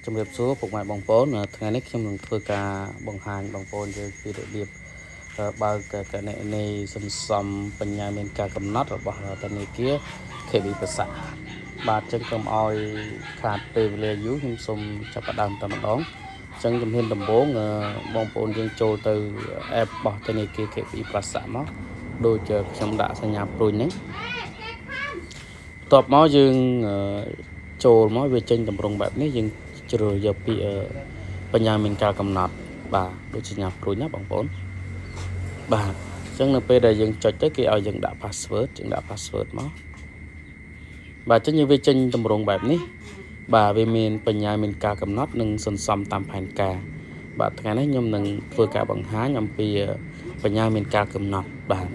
ជំរាបសួរពុកម៉ែបងប្អូនថ្ងៃនេះខ្ញុំនឹងធ្វើការបង្ហាញបងប្អូនយើងពីរបៀបបើកកណនីសន្សំបញ្ញាមានការកំណត់របស់ធនាគារ KB ប្រសាបាទចឹងកុំឲ្យខាតពេលវេលាយូរខ្ញុំសូមចាប់ផ្ដើមតែម្ដងចឹងជំហានដំបូងបងប្អូនយើងចូលទៅ app របស់ធនាគារ KB ប្រសាមកដូចខ្ញុំដាក់សញ្ញាព្រួយហ្នឹងបន្ទាប់មកយើងចូលមកវាចេញតម្រង់បែបនេះយើងជ្រើសយកពីបញ្ញាមានការកំណត់បាទដូចសញ្ញាព្រួយណាបងប្អូនបាទអញ្ចឹងនៅពេលដែលយើងចុចទៅគេឲ្យយើងដាក់ password យើងដាក់ password មកបាទអញ្ចឹងយើងវាចេញតម្រង់បែបនេះបាទវាមានបញ្ញាមានការកំណត់និងសន្សំតាមផែនការបាទថ្ងៃនេះខ្ញុំនឹងធ្វើការបង្ហាញអំពីបញ្ញាមានការកំណត់បាទ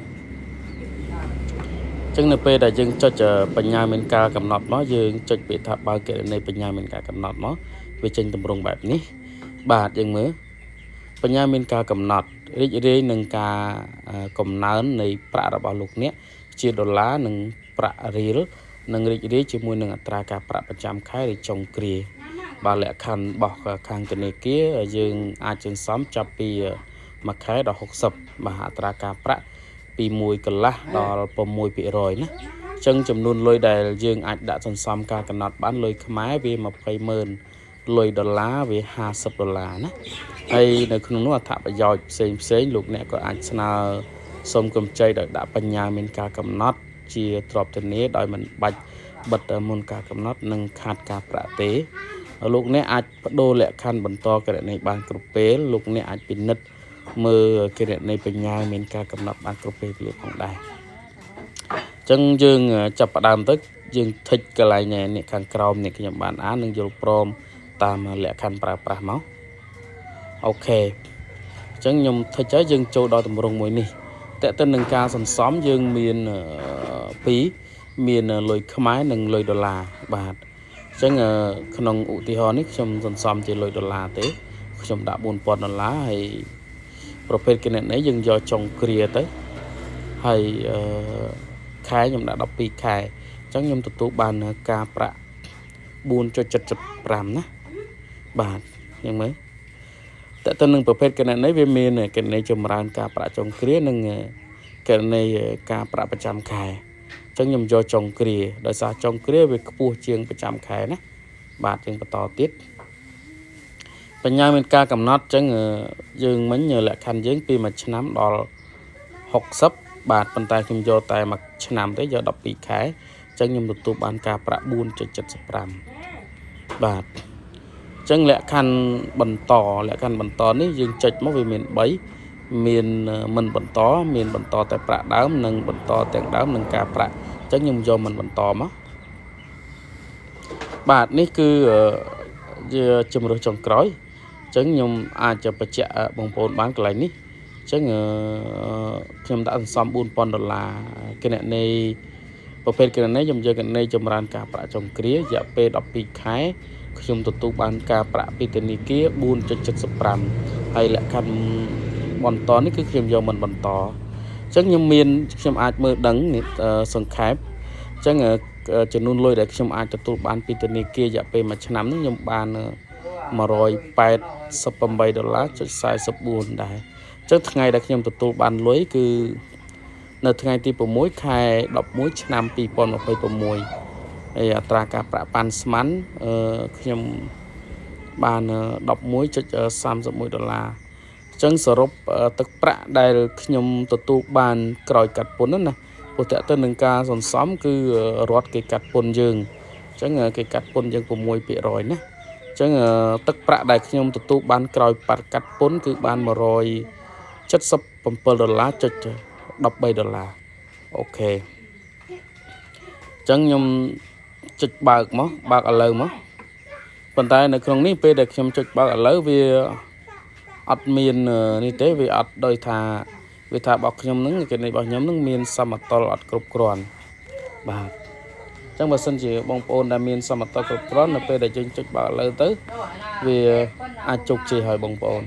ចឹងនៅពេលដែលយើងចុចបញ្ញាមានការកំណត់មកយើងចុចពាក្យថាបើកគណនីបញ្ញាមានការកំណត់មកវាចេញតម្រង់បែបនេះបាទយើងមើលបញ្ញាមានការកំណត់រីករាយនឹងការកំណើននៃប្រាក់របស់លោកអ្នកជាដុល្លារនិងប្រាក់រៀលនិងរីករាយជាមួយនឹងអត្រាការប្រាក់ប្រចាំខែឬចុងគ្រាបាទលក្ខខណ្ឌរបស់ខាងធនាគារយើងអាចសន្សំចាប់ពីមួយខែដល់60បាទអត្រាការប្រាក់ពី1កន្លះដល់6%ណាអញ្ចឹងចំនួនលុយដែលយើងអាចដាក់សន្សំការកំណត់បានលុយខ្មែរវា200000លុយដុល្លារវា$50ណាហើយនៅក្នុងនោះអត្ថប្រយោជន៍ផ្សេងលោកអ្នកក៏អាចស្នើសុំកម្ចីដោយដាក់បញ្ញាមានការកំណត់ជាទ្រព្យធានាដោយមិនបាច់បិទមុនការកំណត់និងខាតការប្រាក់ទេលោកអ្នកអាចបដូរលក្ខខណ្ឌបន្តគណនីបានគ្រប់ពេលលោកអ្នកអាចពិនិត្យមើលគណនីបញ្ញាមានការកំណត់បានគ្រប់ពេលវេលាផងដែរអញ្ចឹងយើងចាប់ផ្ដើមទៅយើងថិចកន្លែងនេះខាងក្រោមនេះខ្ញុំបានអាននិងយល់ព្រមតាមលក្ខខណ្ឌប្រើប្រាស់មកអូខេអញ្ចឹងខ្ញុំថិចហើយយើងចូលដល់ទម្រង់មួយនេះតើទៅនឹងការសន្សំយើងមាន2មានលុយខ្មែរនិងលុយដុល្លារបាទអញ្ចឹងក្នុងឧទាហរណ៍នេះខ្ញុំសន្សំជាលុយដុល្លារទេខ្ញុំដាក់$4000ហើយប្រភេទគណនីយើងយកចុងគ្រាទៅហើយខែខ្ញុំដាក់12ខែអញ្ចឹងខ្ញុំទទួលបានការប្រាក់4.75ណាបាទយ៉ាងម៉េចតើទៅនឹងប្រភេទគណនីវាមានគណនីចម្រើនការប្រាក់ចុងគ្រានិងគណនីការប្រាក់ប្រចាំខែអញ្ចឹងខ្ញុំយកចុងគ្រាដោយសារចុងគ្រាវាខ្ពស់ជាងប្រចាំខែណាបាទយើងបន្តទៀតបញ្ញាមានការកំណត់អញ្ចឹងយើងមិញលក្ខខណ្ឌយើងពីមួយឆ្នាំដល់60បាទប៉ុន្តែខ្ញុំយកតែមួយឆ្នាំទេយក12ខែអញ្ចឹងខ្ញុំទទួលបានការប្រាក់4.75បាទអញ្ចឹងលក្ខខណ្ឌបន្តនេះយើងចុចមកវាមាន3មានមិនបន្តមានបន្តតែប្រាក់ដើមនិងបន្តទាំងដើមនិងការប្រាក់អញ្ចឹងខ្ញុំយកមិនបន្តមកបាទនេះគឺជាជំរើសចុងក្រោយអញ្ចឹងខ្ញុំអាចបញ្ជាក់បងប្អូនបានកន្លែងនេះអញ្ចឹងខ្ញុំដាក់សន្សំ$4000គណនីប្រភេទគណនីខ្ញុំយកគណនីចម្រើនការប្រាក់ចុងគ្រារយៈពេល12ខែខ្ញុំទទួលបានការប្រាក់ពីធនាគារ4.75ហើយលក្ខខណ្ឌបន្តនេះគឺខ្ញុំយកមិនបន្តអញ្ចឹងខ្ញុំអាចមើលដឹងសង្ខេបអញ្ចឹងចំនួនលុយដែលខ្ញុំអាចទទួលបានពីធនាគាររយៈពេលមួយឆ្នាំនេះខ្ញុំបាន$188.44ដែរអញ្ចឹងថ្ងៃដែលខ្ញុំទទួលបានលុយគឺនៅថ្ងៃទី6ខែ11ឆ្នាំ2026ហើយអត្រាការប្រាក់ប៉ាន់ស្មានខ្ញុំបាន$11.31អញ្ចឹងសរុបទឹកប្រាក់ដែលខ្ញុំទទួលបានក្រោយកាត់ពន្ធណាព្រោះតើទៅនឹងការសន្សំគឺរដ្ឋគេកាត់ពន្ធយើងអញ្ចឹងគេកាត់ពន្ធយើង6%ណាអញ្ចឹងទឹកប្រាក់ដែលខ្ញុំទទួលបានក្រោយកាត់ពន្ធគឺបាន$177.13អូខេអញ្ចឹងខ្ញុំចុចបើកឥឡូវមកប៉ុន្តែនៅក្នុងនេះពេលដែលខ្ញុំចុចបើកឥឡូវវាអត់មាននេះទេវាអត់ដោយថាវាថារបស់ខ្ញុំនឹងគណនីរបស់ខ្ញុំនឹងមានសមតុល្យអត់គ្រប់គ្រាន់បាទអញ្ចឹងបើសិនជាបងប្អូនដែលមានសមតុល្យគ្រប់គ្រាន់នៅពេលដែលយើងចុចបើកឥឡូវទៅវាអាចជោគជ័យហើយបងប្អូន